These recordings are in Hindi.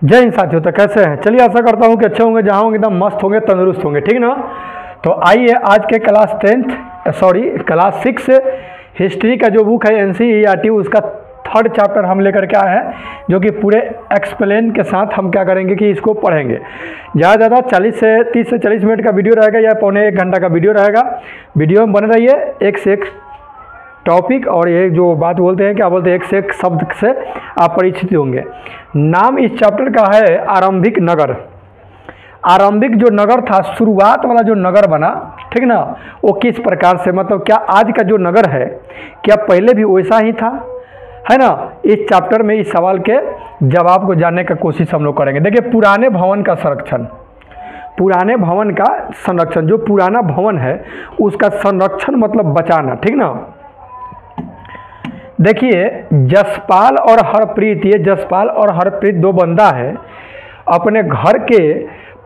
जय हिंद साथियों। तो कैसे हैं? चलिए आशा करता हूँ कि अच्छे होंगे, जहाँ होंगे एकदम मस्त होंगे, तंदुरुस्त होंगे, ठीक ना। तो आइए आज के क्लास 6 हिस्ट्री का जो बुक है NCERT उसका 3rd चैप्टर हम लेकर के आए हैं, जो कि पूरे एक्सप्लेन के साथ हम क्या करेंगे कि इसको पढ़ेंगे। ज़्यादा 30 से 40 मिनट का वीडियो रहेगा या पौने 1 घंटा का वीडियो रहेगा। वीडियो में बने रहिए, एक से एक टॉपिक और ये जो बात बोलते हैं क्या बोलते हैं, एक से एक शब्द से आप परिचित होंगे। नाम इस चैप्टर का है आरंभिक नगर। आरंभिक जो नगर था, शुरुआत वाला जो नगर बना, ठीक ना, वो किस प्रकार से, मतलब क्या आज का जो नगर है क्या पहले भी वैसा ही था, है ना। इस चैप्टर में इस सवाल के जवाब को जानने का कोशिश हम लोग करेंगे। देखिए, पुराने भवन का संरक्षण, पुराने भवन का संरक्षण, जो पुराना भवन है उसका संरक्षण मतलब बचाना, ठीक ना। देखिए, जसपाल और हरप्रीत, ये जसपाल और हरप्रीत दो बंदा है, अपने घर के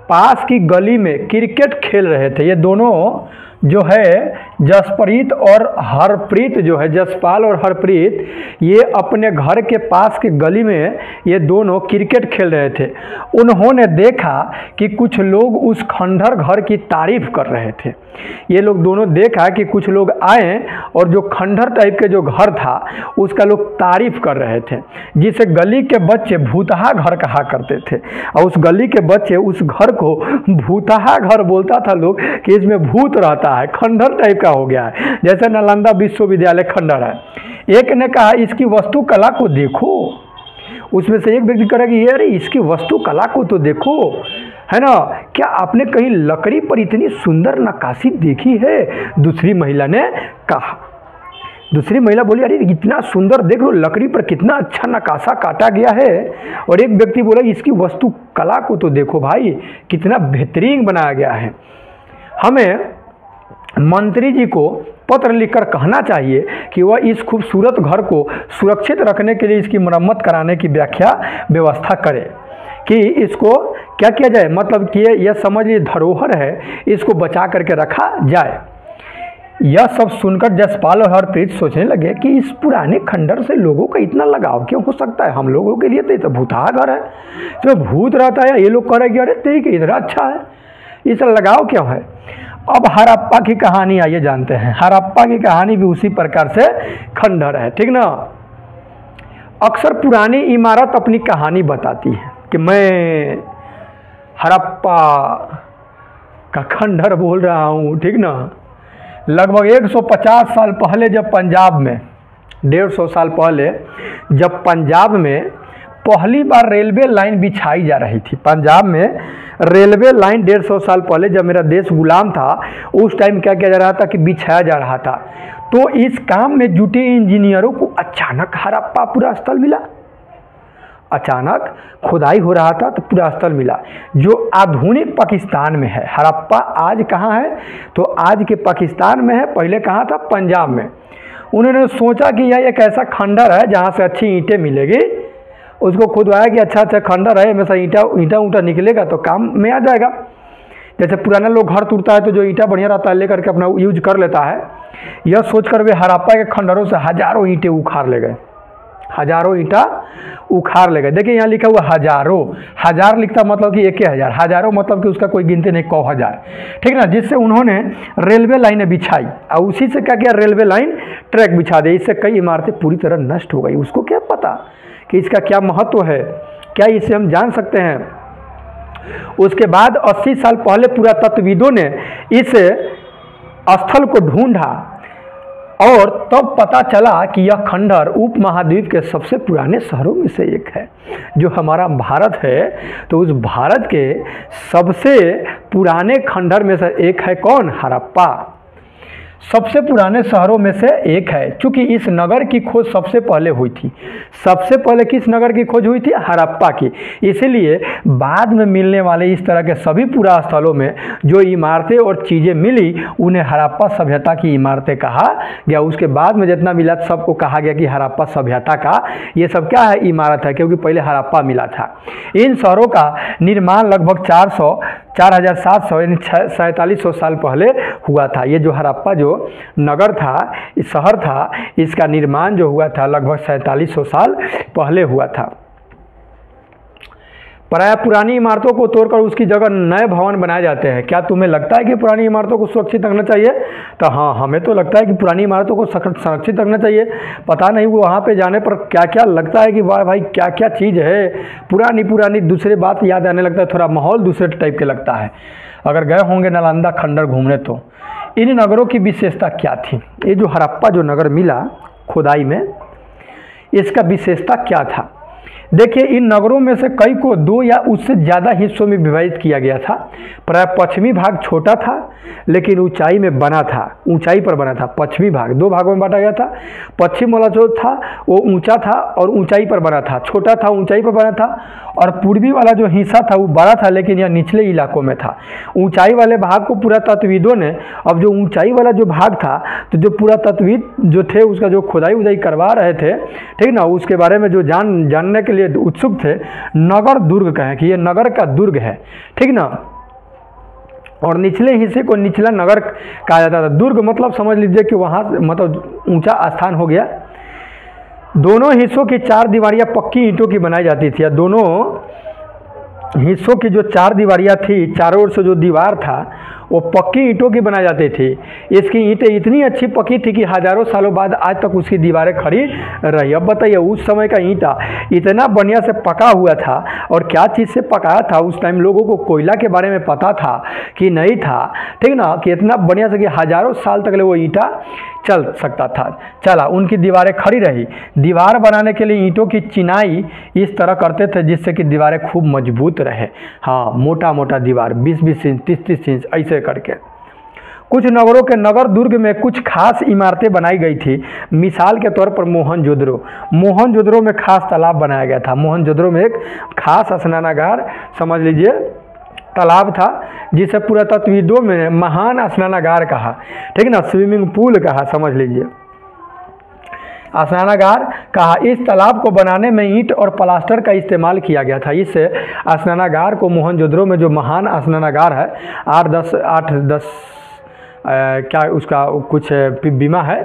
पास की गली में क्रिकेट खेल रहे थे। ये दोनों जो है जसप्रीत और हरप्रीत, जो है जसपाल और हरप्रीत, ये अपने घर के पास की गली में ये दोनों क्रिकेट खेल रहे थे। उन्होंने देखा कि कुछ लोग उस खंडहर घर की तारीफ कर रहे थे। ये लोग दोनों देखा कि कुछ लोग आए और जो खंडहर टाइप के जो घर था उसका लोग तारीफ कर रहे थे, जिसे गली के बच्चे भूतहा घर कहा करते थे। और उस गली के बच्चे उस घर को भूतहा घर बोलता था लोग कि इसमें भूत रहता है, खंडहर टाइप का हो गया है, जैसे नालंदा विश्वविद्यालय खंडहर है। एक ने कहा इसकी वास्तुकला को देखो, उसमें से एक व्यक्ति कह रहा कि अरे इसकी वास्तुकला को तो देखो, है ना, क्या आपने कहीं लकड़ी पर इतनी सुंदर नक्काशी देखी है? दूसरी महिला ने कहा। दूसरी महिला बोली अरे इतना सुंदर देख लो, लकड़ी पर कितना अच्छा नक्काशा काटा गया है। और एक व्यक्ति बोला इसकी वास्तुकला को तो देखो भाई, कितना बेहतरीन बनाया गया है। हमें मंत्री जी को पत्र लिखकर कहना चाहिए कि वह इस खूबसूरत घर को सुरक्षित रखने के लिए इसकी मरम्मत कराने की व्यवस्था करे, कि इसको क्या किया जाए, मतलब कि यह समझ लीजिए धरोहर है, इसको बचा करके रखा जाए। यह सब सुनकर जसपाल और हरप्रीत सोचने लगे कि इस पुराने खंडहर से लोगों का इतना लगाव क्यों हो सकता है? हम लोगों के लिए तो ये तो भूतहा घर है, तो भूत रहता है। ये लोग कह रहे कि अरे ठीक इधर अच्छा है, इसका लगाव क्यों है? अब हड़प्पा की कहानी आइए जानते हैं। हड़प्पा की कहानी भी उसी प्रकार से खंडहर है, ठीक ना। अक्सर पुरानी इमारत अपनी कहानी बताती है कि मैं हड़प्पा का खंडहर बोल रहा हूँ, ठीक ना। लगभग 150 साल पहले जब पंजाब में, 150 साल पहले जब पंजाब में पहली बार रेलवे लाइन बिछाई जा रही थी, पंजाब में रेलवे लाइन 150 साल पहले जब मेरा देश गुलाम था, उस टाइम क्या किया जा रहा था कि बिछाया जा रहा था। तो इस काम में जुटे इंजीनियरों को अचानक हड़प्पा पूरा स्थल मिला। अचानक खुदाई हो रहा था तो पूरा स्थल मिला, जो आधुनिक पाकिस्तान में है। हड़प्पा आज कहाँ है? तो आज के पाकिस्तान में है, पहले कहाँ था? पंजाब में। उन्होंने सोचा कि यह एक ऐसा खंडहर है जहाँ से अच्छी ईंटें मिलेगी। उसको खुदवाया कि अच्छा खंडहर है, हमेशा ईंटा निकलेगा तो काम में आ जाएगा। जैसे पुराना लोग घर टूटता है तो जो ईंटा बढ़िया रहता है लेकर के अपना यूज कर लेता है। यह सोचकर वे हड़प्पा के खंडहरों से हजारों ईंटें उखाड़ ले गए, हजारों ईंटा उखाड़ ले गए। देखिए यहाँ लिखा हुआ हजारों, हजार लिखता मतलब कि 1000, हजारों मतलब कि उसका कोई गिनती नहीं, 100,000, ठीक ना। जिससे उन्होंने रेलवे लाइनें बिछाई और उसी से क्या किया, रेलवे लाइन ट्रैक बिछा दिया। इससे कई इमारतें पूरी तरह नष्ट हो गई। उसको क्या पता कि इसका क्या महत्व है, क्या इसे हम जान सकते हैं। उसके बाद 80 साल पहले पुरातत्वविदों ने इस स्थल को ढूंढा और तब पता चला कि यह खंडहर उपमहाद्वीप के सबसे पुराने शहरों में से एक है। जो हमारा भारत है तो उस भारत के सबसे पुराने खंडहर में से एक है कौन? हड़प्पा। सबसे पुराने शहरों में से एक है। चूँकि इस नगर की खोज सबसे पहले हुई थी। सबसे पहले किस नगर की खोज हुई थी? हड़प्पा की। इसीलिए बाद में मिलने वाले इस तरह के सभी पुरा स्थलों में जो इमारतें और चीज़ें मिली उन्हें हड़प्पा सभ्यता की इमारतें कहा गया। उसके बाद में जितना मिला सबको कहा गया कि हड़प्पा सभ्यता का ये सब क्या है? इमारत है, क्योंकि पहले हड़प्पा मिला था। इन शहरों का निर्माण लगभग 4700 यानी 4700 साल पहले हुआ था। ये जो हड़प्पा जो नगर था, इस शहर था, इसका निर्माण जो हुआ था लगभग 4700 साल पहले हुआ था। प्रायः पुरानी इमारतों को तोड़कर उसकी जगह नए भवन बनाए जाते हैं। क्या तुम्हें लगता है कि पुरानी इमारतों को सुरक्षित रखना चाहिए? तो हाँ, हमें तो लगता है कि पुरानी इमारतों को संरक्षित रखना चाहिए। पता नहीं वो वहाँ पे जाने पर क्या क्या लगता है कि वाह भाई क्या क्या चीज़ है, पुरानी दूसरे बात याद आने लगता है, थोड़ा माहौल दूसरे टाइप के लगता है। अगर गए होंगे नालंदा खंडर घूमने तो इन नगरों की विशेषता क्या थी? ये जो हड़प्पा जो नगर मिला खुदाई में, इसका विशेषता क्या था? देखिए, इन नगरों में से कई को 2 या उससे ज़्यादा हिस्सों में विभाजित किया गया था। प्राय पश्चिमी भाग छोटा था लेकिन ऊंचाई में बना था, ऊंचाई पर बना था। पश्चिमी भाग 2 भागों में बांटा गया था। पश्चिम वाला जो था वो ऊंचा था और ऊंचाई पर बना था, छोटा था ऊंचाई पर बना था। और पूर्वी वाला जो हिस्सा था वो बड़ा था लेकिन यह निचले इलाकों में था। ऊंचाई वाले भाग को पुरातत्वविदों ने, अब जो ऊंचाई वाला जो भाग था तो जो पुरातत्वविद जो थे उसका जो खुदाई करवा रहे थे, ठीक ना, उसके बारे में जो जानने के लिए उत्सुक थे, नगर दुर्ग कहें कि ये नगर का दुर्ग है, ठीक ना। और निचले हिस्से को निचला नगर कहा जाता था। दुर्ग मतलब समझ लीजिए कि वहाँ मतलब ऊंचा स्थान हो गया। दोनों हिस्सों की 4 दीवारियाँ पक्की ईंटों की बनाई जाती थी। दोनों हिस्सों की जो 4 दीवारियाँ थी, चारों ओर से जो दीवार था वो पक्की ईंटों की बनाई जाती थी। इसकी ईंटें इतनी अच्छी पकी थी कि हज़ारों सालों बाद आज तक उसकी दीवारें खड़ी रही। अब बताइए, उस समय का ईंटा इतना बढ़िया से पका हुआ था। और क्या चीज़ से पकाया था? उस टाइम लोगों को कोयला के बारे में पता था कि नहीं था, ठीक ना, कि इतना बढ़िया से कि हज़ारों साल तक वो ईंटा चल सकता था। चला, उनकी दीवारें खड़ी रही। दीवार बनाने के लिए ईंटों की चिनाई इस तरह करते थे जिससे कि दीवारें खूब मजबूत रहे। हाँ, मोटा मोटा दीवार 20-20 इंच 30-30 इंच ऐसे करके। कुछ नगरों के नगर दुर्ग में कुछ खास इमारतें बनाई गई थी। मिसाल के तौर पर मोहनजोदड़ो में खास तालाब बनाया गया था। मोहनजोदड़ो में एक खास स्नानागार समझ लीजिए तालाब था जिसे पुरातत्वविदों में महान स्नानागार कहा, ठीक ना, स्विमिंग पूल कहा, समझ लीजिए स्नानागार कहा। इस तालाब को बनाने में ईंट और प्लास्टर का इस्तेमाल किया गया था। इस स्नानागार को मोहनजोदड़ो में जो महान स्नानागार है 8-10 क्या उसका कुछ बीमा है,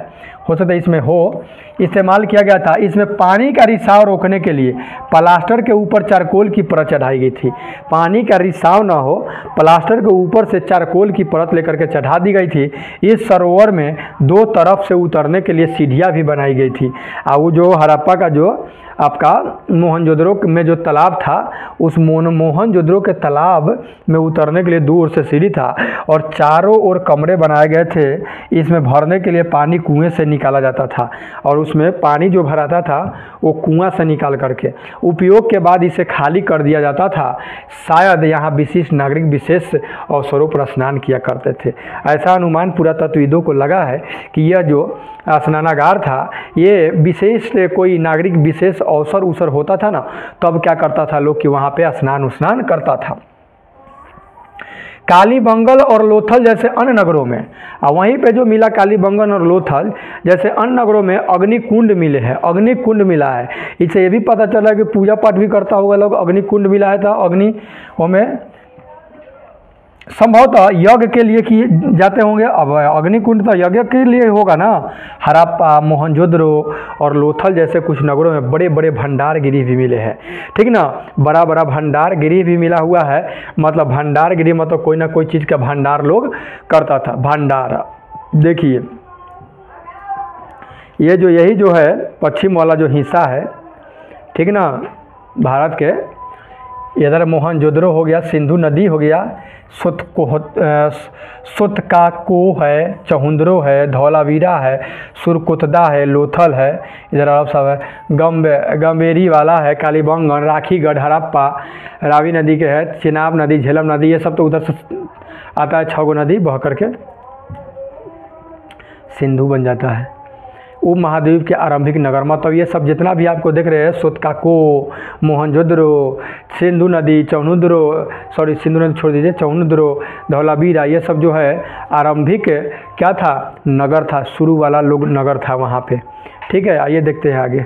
हो सकता है इसमें हो, इस्तेमाल किया गया था। इसमें पानी का रिसाव रोकने के लिए प्लास्टर के ऊपर चारकोल की परत चढ़ाई गई थी। पानी का रिसाव ना हो, प्लास्टर के ऊपर से चारकोल की परत लेकर के चढ़ा दी गई थी। इस सरोवर में 2 तरफ से उतरने के लिए सीढ़ियाँ भी बनाई गई थी। और वो जो हड़प्पा का जो आपका मोहनजोदड़ो में जो तालाब था, उस मोहनजोदड़ो के तालाब में उतरने के लिए 2 ओर से सीढ़ी था और चारों ओर कमरे बनाए गए थे। इसमें भरने के लिए पानी कुएं से निकाला जाता था और उसमें पानी जो भराता था वो कुआं से निकाल करके उपयोग के बाद इसे खाली कर दिया जाता था। शायद यहाँ विशिष्ट नागरिक विशेष अवसरों पर स्नान किया करते थे। ऐसा अनुमान पुरातत्वविदों को लगा है कि यह जो स्नानागार था ये विशेष कोई नागरिक विशेष अवसर होता था ना, तब क्या करता था लोग कि वहाँ पे स्नान करता था। कालीबंगन और लोथल जैसे अन्य नगरों में, वहीं पे जो मिला कालीबंगन और लोथल जैसे अन्य नगरों में अग्निकुंड मिले हैं। अग्निकुंड मिला है, इससे ये भी पता चला कि पूजा पाठ भी करता होगा लोग। अग्निकुंड मिला है तो अग्नि में संभवतः यज्ञ के लिए किए जाते होंगे। अब अग्निकुंड तो यज्ञ के लिए होगा ना। हड़प्पा, मोहनजोदड़ो और लोथल जैसे कुछ नगरों में बड़े बड़े भंडार गिरी भी मिले हैं, ठीक ना। बड़ा बड़ा भंडार गिरी भी मिला हुआ है। मतलब भंडार गिरी मतलब कोई ना कोई चीज़ का भंडार लोग करता था। भंडार देखिए, ये जो यही जो है पश्चिम वाला जो हिस्सा है, ठीक ना, भारत के, इधर मोहनजोदड़ो हो गया, सिंधु नदी हो गया, सुतकाको है, चहुंदरो है, धौलावीरा है, सुरकोतदा है, लोथल है, इधर और सब है। गंभेरी वाला है, कालीबंगन, राखीगढ़, हड़प्पा, रावी नदी के है, चिनाब नदी, झेलम नदी, ये सब तो उधर से आता है। 6 नदी बह करके सिंधु बन जाता है। उप महाद्वीप के आरंभिक नगर, मतलब ये सब जितना भी आपको देख रहे हैं, सुतकाको, मोहनजोदड़ो, सिंधु नदी, सिंधु नदी छोड़ दीजिए, चहुंदरो, धौलावीरा, ये सब जो है आरंभिक क्या था, नगर था, शुरू वाला लोग नगर था वहाँ पे, ठीक है। आइए देखते हैं आगे।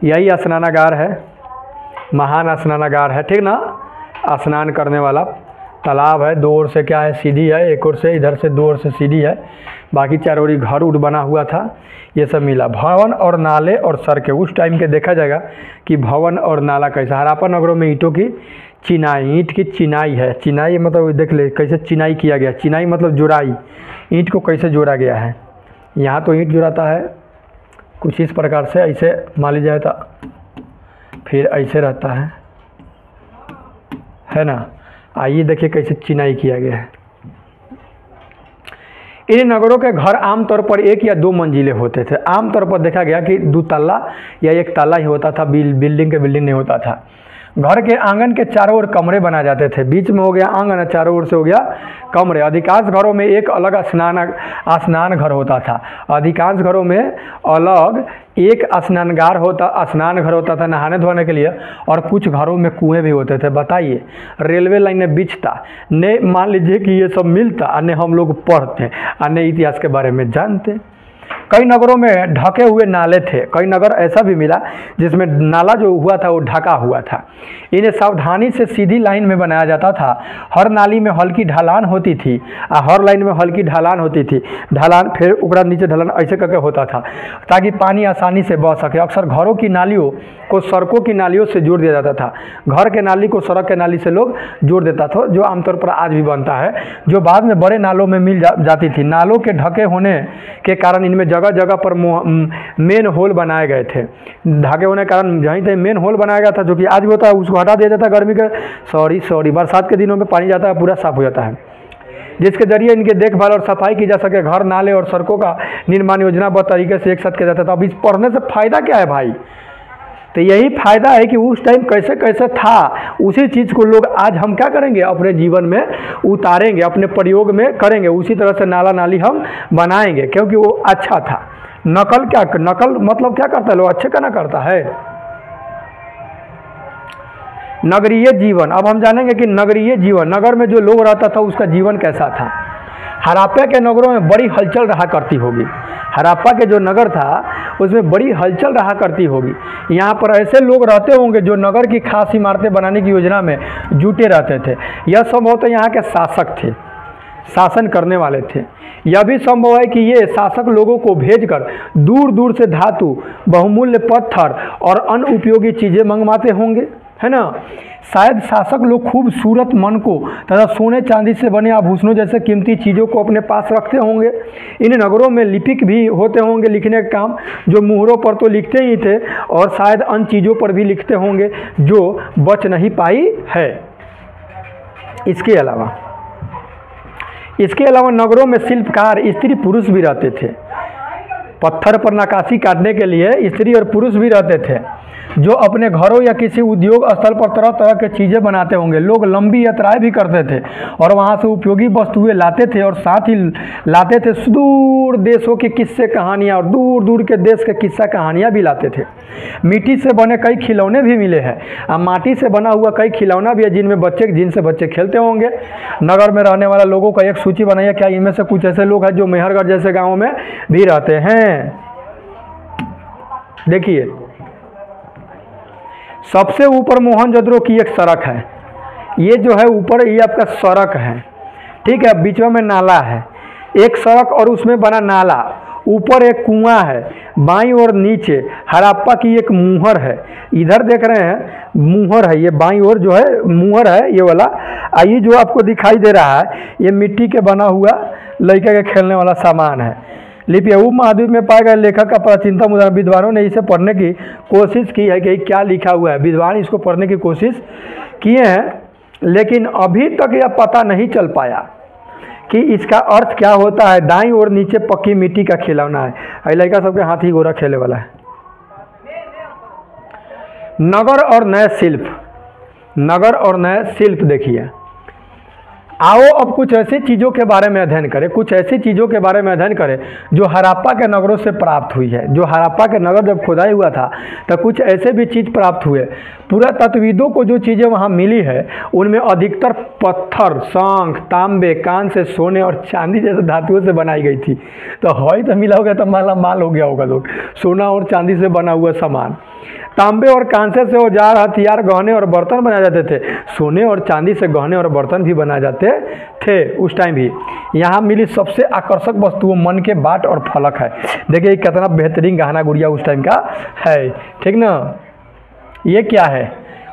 यही स्नानागार है, महान स्नानागार है, ठीक ना, स्नान करने वाला तालाब है, दो ओर से क्या है सीढ़ी है, एक ओर से इधर से दो ओर से सीढ़ी है, बाकी चारों ओर घर उड़ बना हुआ था, ये सब मिला। भवन और नाले और सड़कें, उस टाइम के देखा जाएगा कि भवन और नाला कैसा। हड़प्पा नगरों में ईंटों की चिनाई, ईंट की चिनाई है। चिनाई मतलब देख ले कैसे चिनाई किया गया, चिनाई मतलब जोड़ाई, ईंट को कैसे जोड़ा गया है। यहाँ तो ईंट जोड़ाता है कुछ इस प्रकार से, ऐसे मान लीजिए तो फिर ऐसे रहता है ना। आइए देखिए कैसे चिनाई किया गया है। इन नगरों के घर आमतौर पर 1 या 2 मंजिले होते थे। आमतौर पर देखा गया कि 2 तल्ला या 1 तल्ला ही होता था, बिल्डिंग के बिल्डिंग नहीं होता था। घर के आंगन के चारों ओर कमरे बनाए जाते थे, बीच में हो गया आंगन, चारों ओर से हो गया कमरे। अधिकांश घरों में एक अलग स्नान घर होता था। अधिकांश घरों में अलग एक स्नान घर होता था नहाने धोने के लिए, और कुछ घरों में कुएं भी होते थे। बताइए, रेलवे लाइन में बिछता ने, मान लीजिए कि ये सब मिलता, अन्य हम लोग पढ़ते, अन्य इतिहास के बारे में जानते। कई नगरों में ढके हुए नाले थे। कई नगर ऐसा भी मिला जिसमें नाला जो हुआ था वो ढका हुआ था। इन्हें सावधानी से सीधी लाइन में बनाया जाता था। हर नाली में हल्की ढलान होती थी, हर लाइन में हल्की ढलान होती थी। ढलान फिर ऊपर नीचे ढलान ऐसे करके होता था ताकि पानी आसानी से बह सके। अक्सर घरों की नालियों को सड़कों की नालियों से जोड़ दिया जाता था। घर के नाली को सड़क के नाली से लोग जोड़ देता था, जो आमतौर पर आज भी बनता है, जो बाद में बड़े नालों में मिल जाती थी। नालों के ढके होने के कारण इनमें जगह जगह पर मेन होल बनाए गए थे। ढके होने के कारण जहीं तहीं मेन होल बनाया गया था, जो कि आज भी होता है, उसको हटा दिया जाता है। गर्मी के बरसात के दिनों में पानी जाता है, पूरा साफ हो जाता है, जिसके जरिए इनके देखभाल और सफाई की जा सके। घर, नाले और सड़कों का निर्माण योजनाबद्ध तरीके से एक साथ किया जाता था। अब इस पढ़ने से फायदा क्या है भाई? तो यही फायदा है कि उस टाइम कैसे कैसे था, उसी चीज़ को लोग आज हम क्या करेंगे, अपने जीवन में उतारेंगे, अपने प्रयोग में करेंगे। उसी तरह से नाला नाली हम बनाएंगे, क्योंकि वो अच्छा था। नकल मतलब क्या करता है, लोग अच्छे का ना करता है। नगरीय जीवन, अब हम जानेंगे कि नगरीय जीवन, नगर में जो लोग रहता था उसका जीवन कैसा था। हड़प्पा के नगरों में बड़ी हलचल रहा करती होगी। हड़प्पा के जो नगर था उसमें बड़ी हलचल रहा करती होगी। यहाँ पर ऐसे लोग रहते होंगे जो नगर की खास इमारतें बनाने की योजना में जुटे रहते थे। यह संभवतः यहाँ के शासक थे, शासन करने वाले थे। यह भी संभव है कि ये शासक लोगों को भेजकर दूर दूर से धातु, बहुमूल्य पत्थर और अन्य उपयोगी चीज़ें मंगवाते होंगे, है ना। शायद शासक लोग खूबसूरत मन को तथा सोने चांदी से बने आभूषणों जैसे कीमती चीज़ों को अपने पास रखते होंगे। इन नगरों में लिपिक भी होते होंगे, लिखने का काम, जो मुहरों पर तो लिखते ही थे और शायद अन्य चीज़ों पर भी लिखते होंगे जो बच नहीं पाई है। इसके अलावा नगरों में शिल्पकार स्त्री पुरुष भी रहते थे। पत्थर पर नक्काशी काटने के लिए स्त्री और पुरुष भी रहते थे, जो अपने घरों या किसी उद्योग स्थल पर तरह तरह के चीज़ें बनाते होंगे। लोग लंबी यात्राएं भी करते थे और वहां से उपयोगी वस्तुएं लाते थे, और साथ ही लाते थे सुदूर देशों के किस्से कहानियां, और दूर दूर के देश के किस्सा कहानियां भी लाते थे। मिट्टी से बने कई खिलौने भी मिले हैं। अब माटी से बना हुआ कई खिलौना भी है जिनसे बच्चे खेलते होंगे। नगर में रहने वाले लोगों का एक सूची बनाइए। क्या इनमें से कुछ ऐसे लोग हैं जो मेहरगढ़ जैसे गाँव में भी रहते हैं? देखिए, सबसे ऊपर मोहनजोदड़ो की एक सड़क है। ये जो है ऊपर, ये आपका सड़क है, ठीक है। बीच में नाला है, एक सड़क और उसमें बना नाला, ऊपर एक कुआं है, बाईं और नीचे हड़प्पा की एक मुहर है। इधर देख रहे हैं मुहर है, ये बाईं ओर जो है मुहर है, ये वाला। ये जो आपको दिखाई दे रहा है ये मिट्टी के बना हुआ लड़के के खेलने वाला सामान है। लिपि उपमहाद्वीप में पाए गए लेखक का प्राचीनतम उदाहरण। विद्वानों ने इसे पढ़ने की कोशिश की है कि क्या लिखा हुआ है। विद्वान इसको पढ़ने की कोशिश किए हैं, लेकिन अभी तक यह पता नहीं चल पाया कि इसका अर्थ क्या होता है। दाईं ओर नीचे पक्की मिट्टी का खिलौना है। लड़का सबके हाथी घोड़ा खेले वाला है। नगर और नए शिल्प देखिए। आओ अब कुछ ऐसी चीज़ों के बारे में अध्ययन करें, जो हड़प्पा के नगरों से प्राप्त हुई है। जो हड़प्पा के नगर जब खुदाई हुआ था तो कुछ ऐसे भी चीज़ प्राप्त हुए। पुरातत्वविदों को जो चीज़ें वहाँ मिली है उनमें अधिकतर पत्थर, शंख, तांबे, कांसे, सोने और चांदी जैसे धातुओं से बनाई गई थी। तो हॉय तो मिला होगा तो माला माल हो गया होगा लोग, सोना और चांदी से बना हुआ सामान। तांबे और कांसे से औजार, हथियार, गहने और बर्तन बनाए जाते थे। सोने और चांदी से गहने और बर्तन भी बनाए जाते थे उस टाइम भी। यहाँ मिली सबसे आकर्षक वस्तुओं मन के बाट और फलक है। देखिए कितना बेहतरीन गहना गुड़िया उस टाइम का है, ठीक ना। ये क्या है,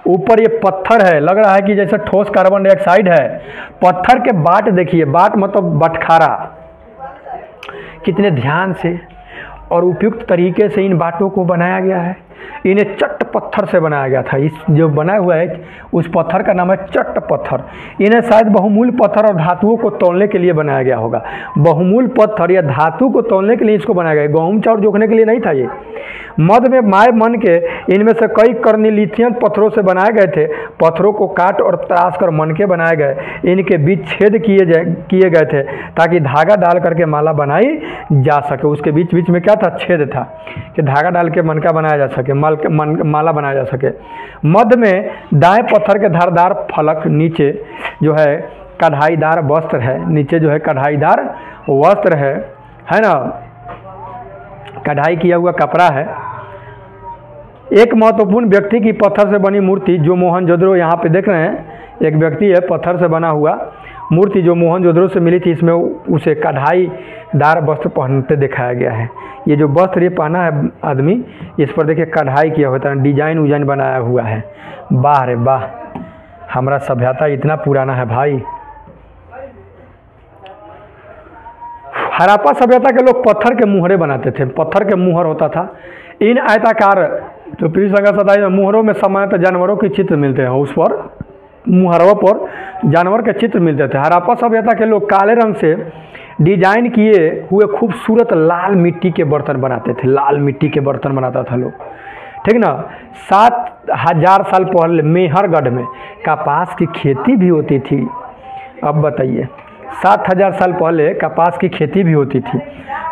ऊपर ये पत्थर है, लग रहा है कि जैसे ठोस कार्बन डाइऑक्साइड है। पत्थर के बाट देखिए, बाट मतलब बटखारा, कितने ध्यान से और उपयुक्त तरीके से इन बाटों को बनाया गया है। इन्हें चट्ट पत्थर से बनाया गया था। इस जो बना हुआ है उस पत्थर का नाम है चट्ट पत्थर। इन्हें शायद बहुमूल्य पत्थर और धातुओं को तौलने के लिए बनाया गया होगा। बहुमूल्य पत्थर या धातु को तौलने के लिए इसको बनाया गया, गेहूं चाउर जोखने के लिए नहीं था ये। मध्य में माय मन के इनमें से कई कर्निलिथियन पत्थरों से बनाए गए थे। पत्थरों को काट और तराश कर मन के बनाए गए। इनके बीच छेद किए गए थे ताकि धागा डाल करके माला बनाई जा सके। उसके बीच बीच में क्या था, छेद था कि धागा डाल के मनका बनाया जा सके, माला बनाया जा सके। मध्य में दाएं पत्थर के धारदार फलक, नीचे जो है कढ़ाईदार वस्त्र है, नीचे जो है कढ़ाईदार वस्त्र है ना, कढ़ाई किया हुआ कपड़ा है। एक महत्वपूर्ण व्यक्ति की पत्थर से बनी मूर्ति जो मोहनजोदड़ो, यहाँ पे देख रहे हैं एक व्यक्ति है पत्थर से बना हुआ मूर्ति जो मोहनजोदड़ो से मिली थी। इसमें उसे कढ़ाईदार वस्त्र पहनते दिखाया गया है। ये जो वस्त्र ये पहना है आदमी, इस पर देखिए कढ़ाई किया हुआ था, डिजाइन उजाइन बनाया हुआ है। वाह रे वाह, हमारा सभ्यता इतना पुराना है भाई। हड़प्पा सभ्यता के लोग पत्थर के मुहरे बनाते थे। पत्थर के मुहर होता था। इन आयताकार जो पृष्ठ मुहरों में सामान्यतः जानवरों के चित्र मिलते हैं, उस पर मुहरों पर जानवर के चित्र मिलते थे। हड़प्पा सभ्यता के लोग काले रंग से डिजाइन किए हुए खूबसूरत लाल मिट्टी के बर्तन बनाते थे। लाल मिट्टी के बर्तन बनाता था लोग, ठीक ना। 7000 साल पहले मेहरगढ़ में कपास की खेती भी होती थी। अब बताइए, 7000 साल पहले कपास की खेती भी होती थी।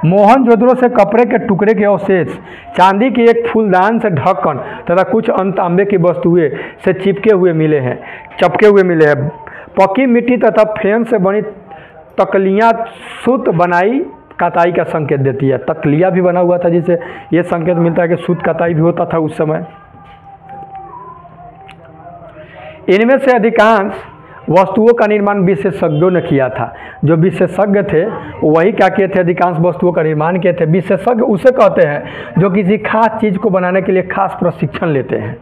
मोहनजोदड़ो से कपड़े के टुकड़े के अवशेष, चांदी के एक फूलदान से ढक्कन तथा कुछ अंत तांबे की वस्तुएं से चपके हुए मिले हैं। पक्की मिट्टी तथा फेन से बनी तकलियाँ सूत बनाई कताई का संकेत देती है। तकलिया भी बना हुआ था जिससे ये संकेत मिलता है कि सूत कताई भी होता था उस समय। इनमें से अधिकांश वस्तुओं का निर्माण विशेषज्ञों ने किया था। जो विशेषज्ञ थे वही क्या किए थे, अधिकांश वस्तुओं का निर्माण किए थे। विशेषज्ञ उसे कहते हैं जो किसी खास चीज़ को बनाने के लिए खास प्रशिक्षण लेते हैं।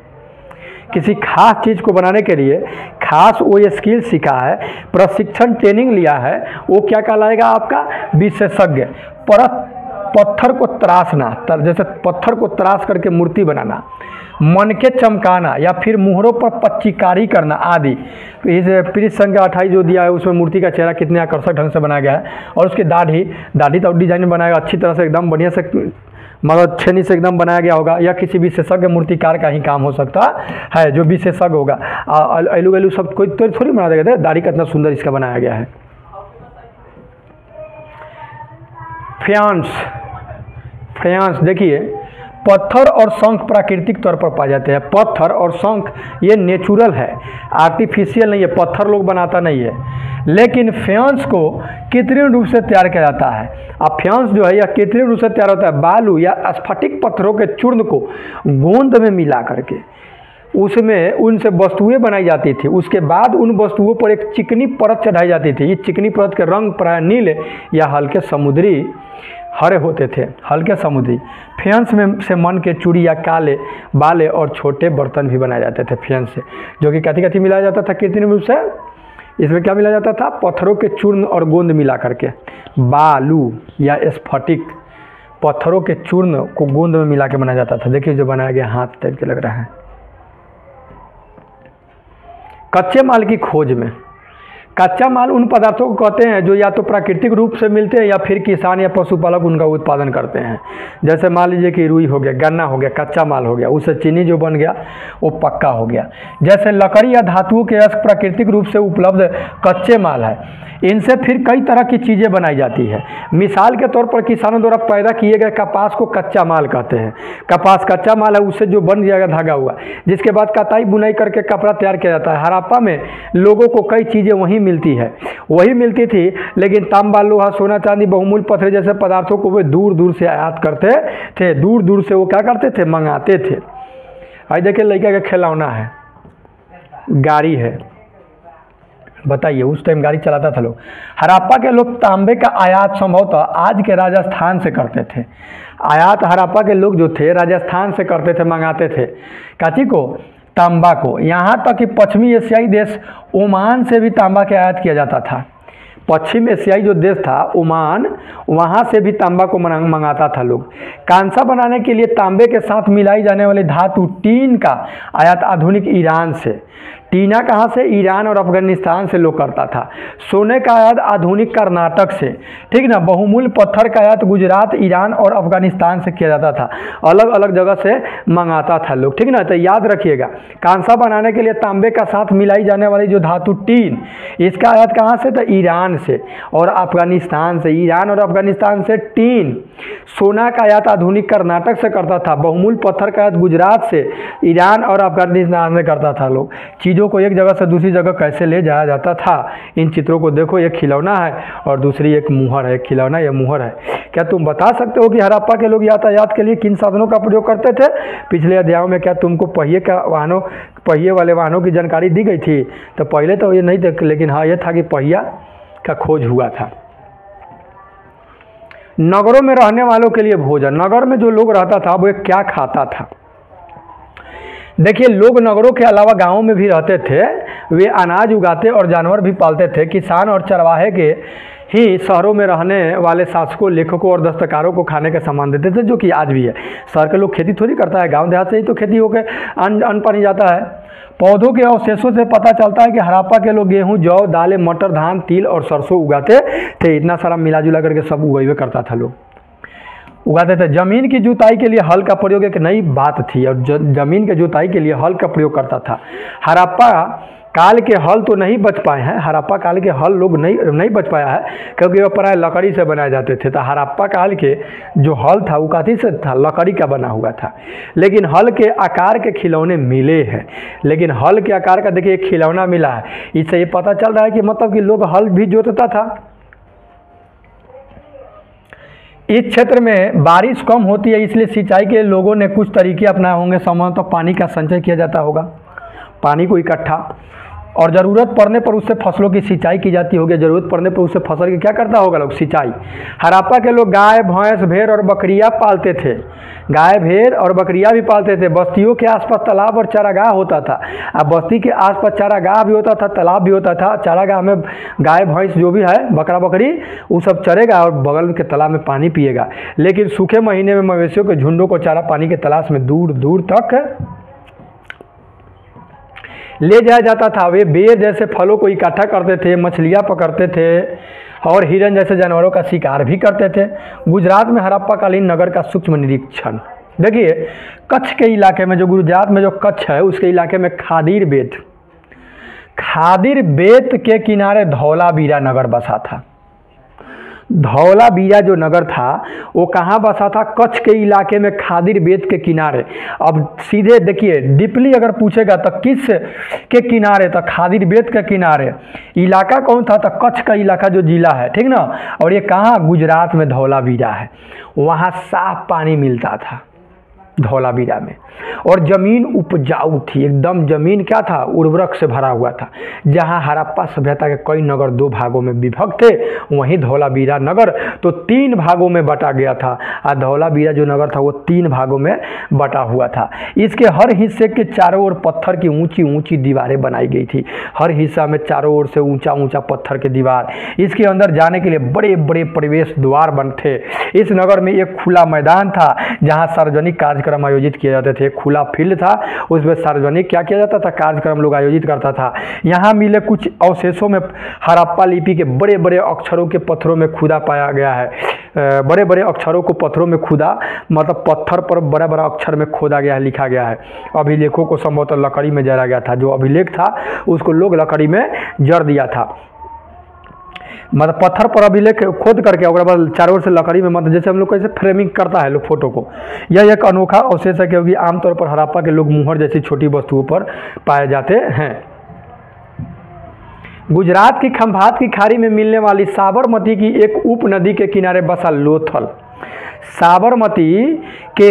किसी खास चीज़ को बनाने के लिए खास वो ये स्किल सीखा है, प्रशिक्षण ट्रेनिंग लिया है, वो क्या कहलाएगा आपका, विशेषज्ञ। पत्थर को तराशना, जैसे पत्थर को तराश करके मूर्ति बनाना, मन के चमकाना या फिर मुहरों पर पच्चीकारी करना आदि। इस पृष्ठ संख्या 28 जो दिया है उसमें मूर्ति का चेहरा कितने आकर्षक ढंग से बनाया गया है और उसकी दाढ़ी तो डिजाइन बनाया अच्छी तरह से, एकदम बढ़िया से, मतलब छेनी से एकदम बनाया गया होगा। या किसी विशेषज्ञ मूर्तिकार का ही काम हो सकता है, जो विशेषज्ञ होगा। एलू सब कोई तो थोड़ी बना देगा। दाढ़ी कितना सुंदर इसका बनाया गया है। फ्यांस देखिए, पत्थर और शंख प्राकृतिक तौर पर पाए जाते हैं। पत्थर और शंख ये नेचुरल है, आर्टिफिशियल नहीं है, पत्थर लोग बनाता नहीं है। लेकिन फ्यांस को कृत्रिम रूप से तैयार किया जाता है। अब फ्यांस जो है यह कृत्रिम रूप से तैयार होता है। बालू या स्फटिक पत्थरों के चूर्ण को गोंद में मिला करके उसमें उनसे वस्तुएं बनाई जाती थी। उसके बाद उन वस्तुओं पर एक चिकनी परत चढ़ाई जाती थी। इस चिकनी परत के रंग प्राय नीले या हल्के समुद्री हरे होते थे, हल्के समुद्री। फ्यांस में से मन के चूड़ी या काले बाले और छोटे बर्तन भी बनाए जाते थे फ्यांस से, जो कि कथी मिलाया जाता था कृत्रिम रूप से। इसमें क्या मिला जाता था, पत्थरों के चूर्ण और गोंद मिला करके। बालू या स्फटिक पत्थरों के चूर्ण को गोंद में मिला के बनाया जाता था। देखिए जो बनाया गया हाथ टाइप के लग रहा है। कच्चे माल की खोज में, कच्चा माल उन पदार्थों को कहते हैं जो या तो प्राकृतिक रूप से मिलते हैं या फिर किसान या पशुपालक उनका उत्पादन करते हैं। जैसे मान लीजिए कि रुई हो गया, गन्ना हो गया, कच्चा माल हो गया, उससे चीनी जो बन गया वो पक्का हो गया। जैसे लकड़ी या धातुओं के अयस्क प्राकृतिक रूप से उपलब्ध कच्चे माल है, इनसे फिर कई तरह की चीज़ें बनाई जाती है। मिसाल के तौर पर किसानों द्वारा पैदा किए गए कपास को कच्चा माल कहते हैं। कपास कच्चा माल है, उससे जो बन जाएगा धागा हुआ, जिसके बाद कताई बुनाई करके कपड़ा तैयार किया जाता है। हड़प्पा में लोगों को कई चीज़ें वहीं मिलती है, वही मिलती थी, लेकिन तांबा, लोहा, सोना, चांदी, बहुमूल्य पत्थर जैसे पदार्थों को वे दूर दूर से आयात करते थे, दूर दूर से वो क्या करते थे, मंगाते थे। आज देखिए लड़का का खिलौना है, गाड़ी है, बताइए उस टाइम गाड़ी चलाता था लोग। हड़प्पा के लोग तांबे का आयात संभवतः आज के राजस्थान से करते थे। आयात हड़प्पा के लोग जो थे राजस्थान से करते थे, मंगाते थे काची को, तांबा को। यहाँ तक कि पश्चिमी एशियाई देश ओमान से भी तांबा के आयात किया जाता था। पश्चिम एशियाई जो देश था ओमान, वहाँ से भी तांबा को मंगाता था लोग। कांसा बनाने के लिए तांबे के साथ मिलाई जाने वाली धातु टीन का आयात आधुनिक ईरान से, टीना कहाँ से, ईरान और अफगानिस्तान से लोग करता था। सोने का आयात आधुनिक कर्नाटक से, ठीक ना। बहुमूल्य पत्थर का आयात गुजरात, ईरान और अफगानिस्तान से किया जाता था, अलग अलग जगह से मंगाता था लोग, ठीक ना। तो याद रखिएगा, कांसा बनाने के लिए तांबे का साथ मिलाई जाने वाली जो धातु टीन, इसका आयात कहाँ से था, ईरान से और अफगानिस्तान से। ईरान और अफगानिस्तान से टीन। सोना का आयात आधुनिक कर्नाटक से करता था। बहुमूल्य पत्थर का आयात गुजरात से, ईरान और अफगानिस्तान से करता था लोग। चीज़ों को एक जगह से दूसरी जगह कैसे ले जाया जाता था, इन चित्रों को देखो। एक खिलौना है और दूसरी एक मुहर है, खिलौना या मुहर है। क्या तुम बता सकते हो कि हड़प्पा के लोग यातायात के लिए किन साधनों का प्रयोग करते थे? पिछले अध्यायों में क्या तुमको पहिए वाले वाहनों की जानकारी दी गई थी? तो पहले तो ये नहीं थे, लेकिन हाँ ये था कि पहिया का खोज हुआ था। नगरों में रहने वालों के लिए भोजन। नगर में जो लोग रहता था वो क्या खाता था? देखिए, लोग नगरों के अलावा गांवों में भी रहते थे, वे अनाज उगाते और जानवर भी पालते थे। किसान और चरवाहे के ही शहरों में रहने वाले शासकों, लेखकों और दस्तकारों को खाने का सामान देते थे, जो कि आज भी है। शहर के लोग खेती थोड़ी करता है, गांव देहात से ही तो खेती होकर अन्न पानी जाता है। पौधों के अवशेषों से पता चलता है कि हड़प्पा के लोग गेहूं, जौ, दालें, मटर, धान, तिल और सरसों उगाते थे। इतना सारा मिला जुला करके सब उगावे करता था, लोग उगाते थे। जमीन की जुताई के लिए हल का प्रयोग एक नई बात थी और जमीन के जुताई के लिए हल का प्रयोग करता था। हड़प्पा काल के हल तो नहीं बच पाए हैं, हड़प्पा काल के हल लोग नहीं बच पाया है, क्योंकि वह प्राय लकड़ी से बनाए जाते थे। तो हड़प्पा काल के जो हल था वो काथी से था, लकड़ी का बना हुआ था। लेकिन हल के आकार के खिलौने मिले हैं, लेकिन हल के आकार का देखिए एक खिलौना मिला है। इससे ये पता चल रहा है कि मतलब कि लोग हल भी जोतता था। इस क्षेत्र में बारिश कम होती है, इसलिए सिंचाई के लोगों ने कुछ तरीके अपनाए होंगे। संभवतः तो पानी का संचय किया जाता होगा, पानी को इकट्ठा, और ज़रूरत पड़ने पर उससे फसलों की सिंचाई की जाती होगी। ज़रूरत पड़ने पर उससे फसल की क्या करता होगा लोग, सिंचाई। हड़प्पा के लोग गाय, भैंस, भेड़ और बकरियां पालते थे। गाय, भेड़ और बकरियां भी पालते थे। बस्तियों के आसपास तालाब और चारागाह होता था। अब बस्ती के आसपास चारागाह भी होता था, तालाब भी होता था। चारागाह में गाय, भैंस जो भी है, बकरा, बकरी, वो सब चरेगा और बगल के तालाब में पानी पिएगा। लेकिन सूखे महीने में मवेशियों के झुंडों को चारा पानी की तलाश में दूर दूर तक ले जाया जाता था। वे बेर जैसे फलों को इकट्ठा करते थे, मछलियाँ पकड़ते थे और हिरन जैसे जानवरों का शिकार भी करते थे। गुजरात में हड़प्पाकालीन नगर का सूक्ष्म निरीक्षण। देखिए, कच्छ के इलाके में, जो गुजरात में जो कच्छ है उसके इलाके में खादिर बेत के किनारे धौलावीरा नगर बसा था। धौलावीरा जो नगर था वो कहाँ बसा था? कच्छ के इलाके में, खादिर बेत के किनारे। अब सीधे देखिए, डीपली अगर पूछेगा तो किस के किनारे? तो खादिर बेत के किनारे। इलाका कौन था? तो कच्छ का इलाका जो जिला है, ठीक ना। और ये कहाँ? गुजरात में धौलावीरा है। वहाँ साफ पानी मिलता था धौलावीरा में, और ज़मीन उपजाऊ थी एकदम। ज़मीन क्या था? उर्वरक से भरा हुआ था। जहाँ हड़प्पा सभ्यता के कई नगर दो भागों में विभक्त थे, वहीं धौलावीरा नगर तो 3 भागों में बटा गया था। और धौलावीरा जो नगर था वो 3 भागों में बटा हुआ था। इसके हर हिस्से के चारों ओर पत्थर की ऊंची ऊंची दीवारें बनाई गई थी। हर हिस्सा में चारों ओर से ऊंचा ऊंचा पत्थर के दीवार। इसके अंदर जाने के लिए बड़े बड़े प्रवेश द्वार बंद थे। इस नगर में एक खुला मैदान था जहाँ सार्वजनिक कार्यक्रम आयोजित किए जाते थे। एक खुला फील्ड था, उसमें सार्वजनिक क्या किया जाता था, कार्यक्रम लोग आयोजित करता था। यहाँ मिले कुछ अवशेषों में हड़प्पा लिपि के बड़े बड़े अक्षरों के पत्थरों में खुदा पाया गया है। बड़े बड़े अक्षरों को पत्थरों में खुदा मतलब पत्थर पर बड़ा बड़ा अक्षर में खोदा गया है, लिखा गया है। अभिलेखों को संभवतः लकड़ी में जरा गया था, जो अभिलेख था उसको लोग लकड़ी में जड़ दिया था, मतलब पत्थर पर अभिलेख खोद करके और बाद चारों ओर से लकड़ी में, मतलब जैसे हम लोग कैसे फ्रेमिंग करता है लोग फोटो को। यह एक अनोखा अवशेष है क्योंकि आमतौर पर हड़प्पा के लोग मुहर जैसी छोटी वस्तुओं पर पाए जाते हैं। गुजरात की खंभात की खाड़ी में मिलने वाली साबरमती की एक उप नदी के किनारे बसा लोथल, साबरमती के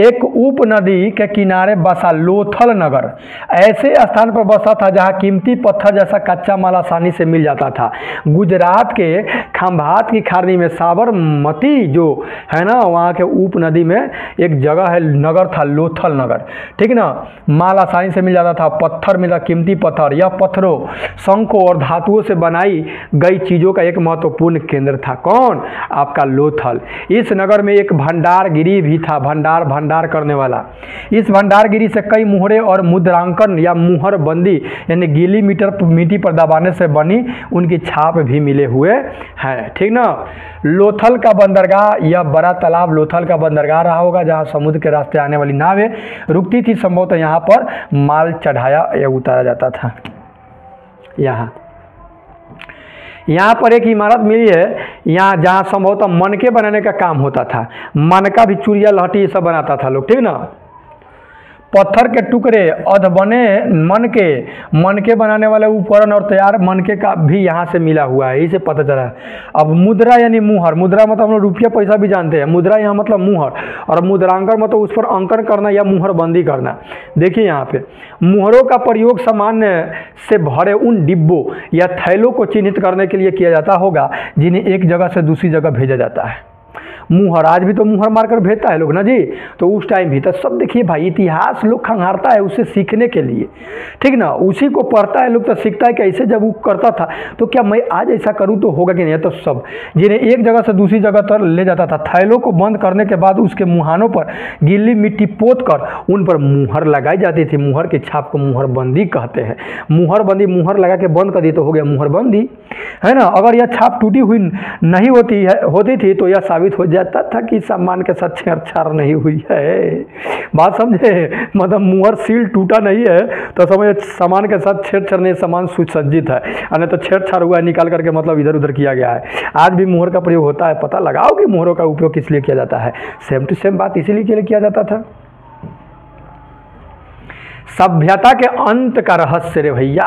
एक उप नदी के किनारे बसा लोथल नगर ऐसे स्थान पर बसा था जहां कीमती पत्थर जैसा कच्चा माल आसानी से मिल जाता था। गुजरात के खंभात की खाड़ी में साबरमती जो है ना, वहाँ के उप नदी में एक जगह है, नगर था लोथल नगर, ठीक ना। माल आसानी से मिल जाता था, पत्थर मिला, कीमती पत्थर। यह पत्थरों, शंखों और धातुओं से बनाई गई चीज़ों का एक महत्वपूर्ण केंद्र था। कौन? आपका लोथल। इस नगर में एक भंडारगिरी भी था, भंडार करने वाला। इस भंडारगिरी से कई मुहरे और मुद्रांकन या मुहर बंदी यानी गीली मिट्टी पर दबाने से बनी उनकी छाप भी मिले हुए हैं, ठीक ना। लोथल का बंदरगाह, यह बड़ा तालाब लोथल का बंदरगाह रहा होगा जहां समुद्र के रास्ते आने वाली नावें रुकती थी। संभवतः यहाँ पर माल चढ़ाया या उतारा जाता था। यहाँ पर एक इमारत मिली है, यहाँ जहाँ संभवतः मनके बनाने का काम होता था। मनका भी, चूड़िया लहठी ये सब बनाता था लोग, ठीक ना। पत्थर के टुकड़े, अधबने मनके बनाने वाले उपकरण और तैयार मनके का भी यहाँ से मिला हुआ है, इसे पता चला। अब मुद्रा यानी मुहर, मुद्रा मतलब हम लोग रुपया पैसा भी जानते हैं, मुद्रा यहाँ मतलब मुहर, और मुद्रांकन मतलब उस पर अंकन करना या मुहर बंदी करना। देखिए यहाँ पे मुहरों का प्रयोग सामान्य से भरे उन डिब्बों या थैलों को चिन्हित करने के लिए किया जाता होगा जिन्हें एक जगह से दूसरी जगह भेजा जाता है। मुहर, आज भी तो मुहर मारकर भेजता है लोग ना जी, तो उस टाइम भी तो सब देखिए भाई, इतिहास लोग खंगारता है उससे सीखने के लिए, ठीक ना। उसी को पढ़ता है लोग तो सीखता है कि ऐसे जब वो करता था तो क्या मैं आज ऐसा करूँ तो होगा कि नहीं। तो सब जिन्हें एक जगह से दूसरी जगह तक ले जाता था, थैलों को बंद करने के बाद उसके मुहानों पर गीली मिट्टी पोत कर उन पर मुहर लगाई जाती थी। मुहर की छाप को मुहर बंदी कहते हैं। मुहर बंदी, मुहर लगा के बंद कर दी तो हो गया मुहर बंदी, है ना। अगर यह छाप टूटी हुई नहीं होती थी तो यह साबित हो जाता था कि सामान के साथ छेड़छाड़ नहीं हुई है। बात समझे, मतलब मुहर सील टूटा नहीं है तो समझे सामान के साथ छेड़छाड़ नहीं, सामान सुसज्जित है, नहीं तो छेड़छाड़ हुआ है निकाल करके मतलब इधर उधर किया गया है। आज भी मुहर का प्रयोग होता है, पता लगाओ कि मुहरों का उपयोग किस लिए किया जाता है। सेम टू सेम बात इसीलिए किया जाता था। सभ्यता के अंत का रहस्य रे भैया,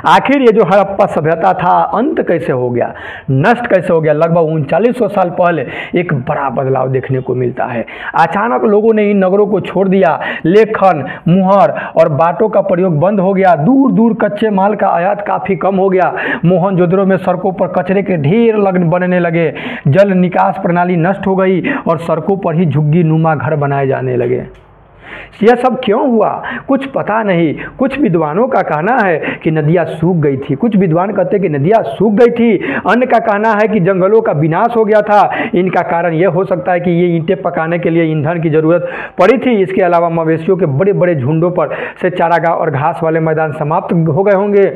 आखिर ये जो हड़प्पा सभ्यता था अंत कैसे हो गया, नष्ट कैसे हो गया। लगभग 3900 साल पहले एक बड़ा बदलाव देखने को मिलता है। अचानक लोगों ने इन नगरों को छोड़ दिया, लेखन, मुहर और बाटों का प्रयोग बंद हो गया, दूर दूर कच्चे माल का आयात काफ़ी कम हो गया। मोहनजोदड़ो में सड़कों पर कचरे के ढेर बनने लगे, जल निकास प्रणाली नष्ट हो गई और सड़कों पर ही झुग्गी नुमा घर बनाए जाने लगे। यह सब क्यों हुआ कुछ पता नहीं। कुछ विद्वानों का कहना है कि नदियाँ सूख गई थी, कुछ विद्वान कहते हैं कि नदियाँ सूख गई थी। अन्य का कहना है कि जंगलों का विनाश हो गया था। इनका कारण यह हो सकता है कि ये ईंटें पकाने के लिए ईंधन की जरूरत पड़ी थी। इसके अलावा मवेशियों के बड़े बड़े झुंडों पर से चारागाह और घास वाले मैदान समाप्त हो गए होंगे।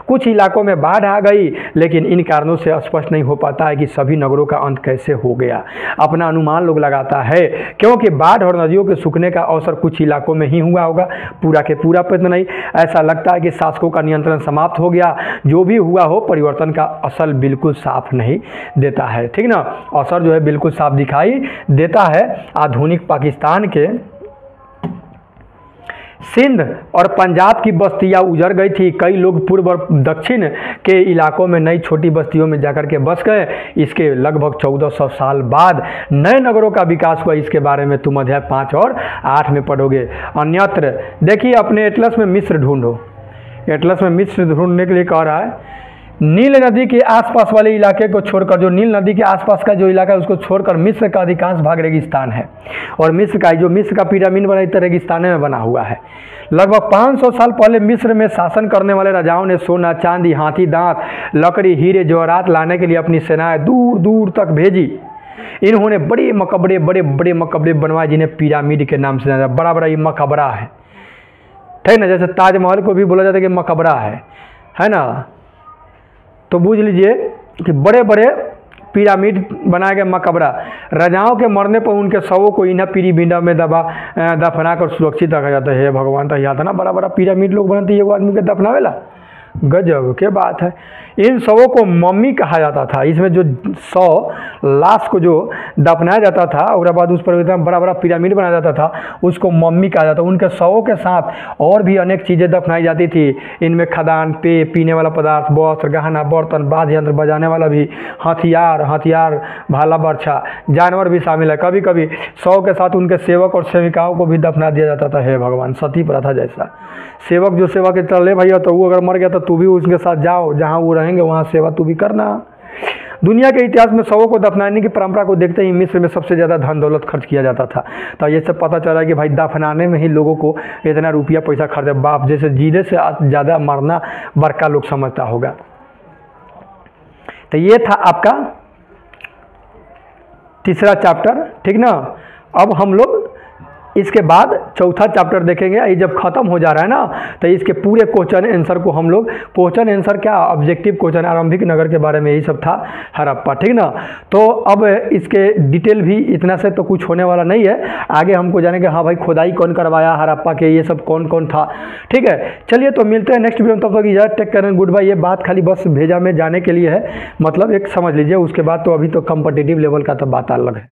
कुछ इलाकों में बाढ़ आ गई, लेकिन इन कारणों से स्पष्ट नहीं हो पाता है कि सभी नगरों का अंत कैसे हो गया। अपना अनुमान लोग लगाता है, क्योंकि बाढ़ और नदियों के सूखने का अवसर कुछ इलाकों में ही हुआ होगा, पूरा के पूरा पर नहीं। ऐसा लगता है कि शासकों का नियंत्रण समाप्त हो गया। जो भी हुआ हो, परिवर्तन का असर बिल्कुल साफ नहीं देता है, ठीक ना। असर जो है बिल्कुल साफ दिखाई देता है। आधुनिक पाकिस्तान के सिंध और पंजाब की बस्तियां उजड़ गई थी। कई लोग पूर्व और दक्षिण के इलाकों में नई छोटी बस्तियों में जाकर के बस गए। इसके लगभग 1400 साल बाद नए नगरों का विकास हुआ। इसके बारे में तुम अध्याय 5 और 8 में पढ़ोगे। अन्यत्र देखिए, अपने एटलस में मिस्र ढूंढो। एटलस में मिस्र ढूंढने के लिए कह रहा है, नील नदी के आसपास वाले इलाके को छोड़कर, जो नील नदी के आसपास का जो इलाका है उसको छोड़कर मिस्र का अधिकांश भाग रेगिस्तान है। और मिस्र का पिरामिड बना इतना रेगिस्तान में बना हुआ है। लगभग 500 साल पहले मिस्र में शासन करने वाले राजाओं ने सोना, चांदी, हाथी दांत, लकड़ी, हीरे, जवाहरात लाने के लिए अपनी सेनाएं दूर दूर तक भेजी। इन्होंने बड़े बड़े मकबरे बनवाए जिन्हें पिरामिड के नाम से जाना, बड़ा बड़ा ये मकबरा है, ठीक ना। जैसे ताजमहल को भी बोला जाता है कि मकबरा है ना। तो बूझ लीजिए कि बड़े बड़े पिरामिड बनाए गए मकबरा, राजाओं के मरने पर उनके शवों को इन्हें पिरामिड में दफना कर सुरक्षित रखा जाता है। भगवान तो याद है ना, बड़ा बड़ा पिरामिड लोग बनाते हैं, एगो आदमी के दफनावेला, गजब के बात है। इन शवों को मम्मी कहा जाता था। इसमें जो 100 लाश को जो दफनाया जाता था और बाद उस पर इतना बड़ा बड़ा पिरामिड बनाया जाता था, उसको मम्मी कहा जाता। उनके शवों के साथ और भी अनेक चीज़ें दफनाई जाती थी। इनमें खदान, पीने वाला पदार्थ, वस्त्र, गहना, बर्तन, वाद्य यंत्र बजाने वाला भी, हथियार, भाला बर्छा, जानवर भी शामिल है। कभी कभी शव के साथ उनके सेवक और सेविकाओं को भी दफना दिया जाता था। हे भगवान, सती प्रथा जैसा। सेवक जो सेवा के तरह ले भैया, तो वो अगर मर गया तो तू भी उसके साथ जाओ, जहाँ वो रहेंगे वहाँ सेवा तू भी करना। दुनिया के इतिहास में शवों को दफनाने की परंपरा को देखते ही मिस्र में सबसे ज़्यादा धन दौलत खर्च किया जाता था। तो ये सब पता चला कि भाई दफनाने में ही लोगों को इतना रुपया पैसा खर्चा, बाप जैसे जीने से ज़्यादा मरना बड़का लोग समझता होगा। तो ये था आपका तीसरा चैप्टर, ठीक ना। अब हम लोग इसके बाद चौथा चैप्टर देखेंगे। ये जब खत्म हो जा रहा है ना, तो इसके पूरे क्वेश्चन आंसर को हम लोग, क्वेश्चन आंसर क्या, ऑब्जेक्टिव क्वेश्चन, आरंभिक नगर के बारे में यही सब था, हड़प्पा, ठीक ना। तो अब इसके डिटेल भी इतना से तो कुछ होने वाला नहीं है, आगे हमको जानेंगे हाँ भाई खुदाई कौन करवाया हड़प्पा के, ये सब कौन कौन था, ठीक है। चलिए तो मिलते हैं नेक्स्ट वीडियो में, तब तक इजाज़त, take care and goodbye. ये बात खाली बस भेजा में जाने के लिए है, मतलब एक समझ लीजिए, उसके बाद तो अभी तो कॉम्पिटिटिव लेवल का तो बात अलग है।